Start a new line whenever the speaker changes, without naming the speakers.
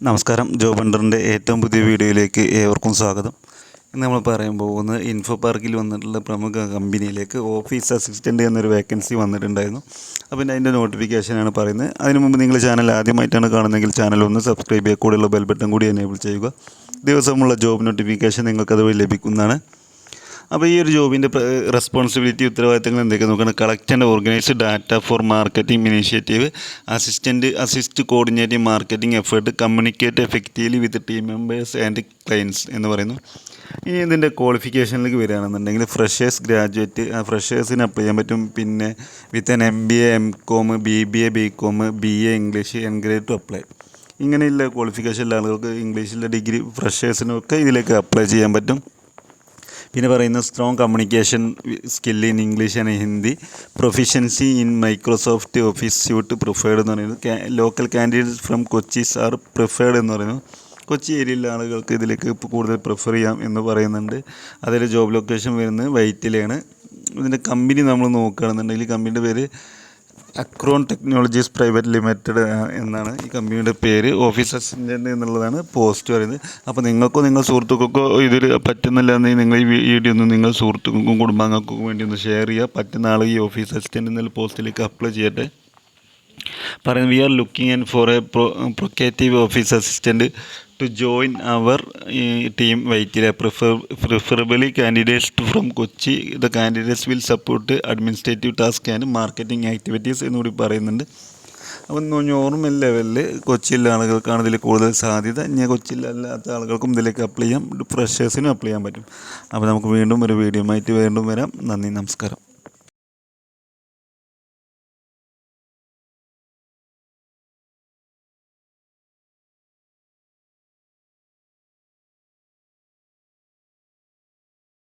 നമസ്കാരം. ജോബ് ഹണ്ടറിൻ്റെ ഏറ്റവും പുതിയ വീഡിയോയിലേക്ക് ഏവർക്കും സ്വാഗതം. ഇന്ന് നമ്മൾ പറയാൻ പോകുന്നത് ഇൻഫോ പാർക്കിൽ വന്നിട്ടുള്ള പ്രമുഖ കമ്പനിയിലേക്ക് ഓഫീസ് അസിസ്റ്റൻ്റ് എന്നൊരു വേക്കൻസി വന്നിട്ടുണ്ടായിരുന്നു. അപ്പോൾ അതിൻ്റെ നോട്ടിഫിക്കേഷനാണ് പറയുന്നത്. അതിനു മുമ്പ് നിങ്ങൾ ചാനൽ ആദ്യമായിട്ടാണ് കാണുന്നതെങ്കിൽ ചാനൽ ഒന്ന് സബ്സ്ക്രൈബ് ചെയ്യുക, കൂടെയുള്ള ബെൽ ബട്ടൺ കൂടി എനേബിൾ ചെയ്യുക. ദിവസമുള്ള ജോബ് നോട്ടിഫിക്കേഷൻ നിങ്ങൾക്കത് ലഭിക്കുന്നതാണ്. അപ്പോൾ ഈ ഒരു ജോബിൻ്റെ റെസ്പോൺസിബിലിറ്റി, ഉത്തരവാദിത്തങ്ങൾ എന്തൊക്കെയാണ് നോക്കണം. Collect and organise data for marketing initiative, assist coordinating marketing effort, communicate effectively with team members and clients എന്ന് പറയുന്നു. ഇനി ഇതിൻ്റെ ക്വാളിഫിക്കേഷനിലേക്ക് വരികയാണെന്നുണ്ടെങ്കിൽ ഫ്രഷേഴ്സ്, ഗ്രാജുവേറ്റ്, ഫ്രഷേഴ്സിന് അപ്ലൈ ചെയ്യാൻ പറ്റും. പിന്നെ with an MBA, MCOM, BBA, BCom, BA English, എൻഗ്രേഡ് ടു അപ്ലൈ. ഇങ്ങനെയുള്ള ക്വാളിഫിക്കേഷനുള്ള ആളുകൾക്ക് ഇംഗ്ലീഷിലെ ഡിഗ്രി ഫ്രഷേഴ്സിനൊക്കെ ഇതിലേക്ക് അപ്ലൈ ചെയ്യാൻ പറ്റും. പിന്നെ പറയുന്ന strong communication skill in English and Hindi, proficiency in Microsoft office suite preferred എന്ന് പറയുന്നത്. ലോക്കൽ കാൻഡിഡേറ്റ്സ് ഫ്രം കൊച്ചീസ് ആർ പ്രിഫേർഡ് എന്ന് പറയുന്നു. കൊച്ചി ഏരിയയിലെ ആളുകൾക്ക് ഇതിലേക്ക് കൂടുതൽ പ്രിഫർ ചെയ്യാം എന്ന് പറയുന്നുണ്ട്. അതിൽ ജോബ് ലൊക്കേഷൻ വരുന്നത് വൈറ്റിലാണ്. ഇതിൻ്റെ കമ്പനി നമ്മൾ നോക്കുകയാണെന്നുണ്ടെങ്കിൽ കമ്പനിയുടെ പേര് അക്രോൺ ടെക്നോളജീസ് പ്രൈവറ്റ് ലിമിറ്റഡ് എന്നാണ് ഈ കമ്പനിയുടെ പേര്. ഓഫീസ് അസിസ്റ്റൻ്റ് എന്നുള്ളതാണ് പോസ്റ്റ് പറയുന്നത്. അപ്പോൾ നിങ്ങൾക്കോ നിങ്ങൾ സുഹൃത്തുക്കൾക്കോ ഇതിൽ പറ്റുന്നില്ല എന്നെങ്കിൽ നിങ്ങൾ ഈ വീഡിയോ ഒന്ന് നിങ്ങൾ സുഹൃത്തുക്കൾക്കും കുടുംബാംഗങ്ങൾക്കും വേണ്ടി ഒന്ന് ഷെയർ ചെയ്യുക. പറ്റുന്ന ആൾ ഈ ഓഫീസ് അസിസ്റ്റൻ്റ് എന്നുള്ള പോസ്റ്റിലേക്ക് അപ്ലൈ ചെയ്യട്ടെ. പറയുന്നത്, we are looking and for a proactive office assistant to join our team Vyttila, preferably candidates from Kochi. The candidates will support administrative task and marketing activities എന്നുകൂടി പറയുന്നുണ്ട്. അപ്പം നോർമൽ ലെവലിൽ കൊച്ചിയിലെ ആളുകൾക്കാണ് ഇതിൽ കൂടുതൽ സാധ്യത. ഇനി കൊച്ചിയിലല്ലാത്ത ആളുകൾക്കും ഇതിലേക്ക് അപ്ലൈ ചെയ്യാം, ഫ്രഷേഴ്സിനും അപ്ലൈ ചെയ്യാൻ പറ്റും. അപ്പോൾ നമുക്ക് വീണ്ടും ഒരു വീഡിയോ ആയിട്ട് വീണ്ടും വരാം. നന്ദി, നമസ്കാരം.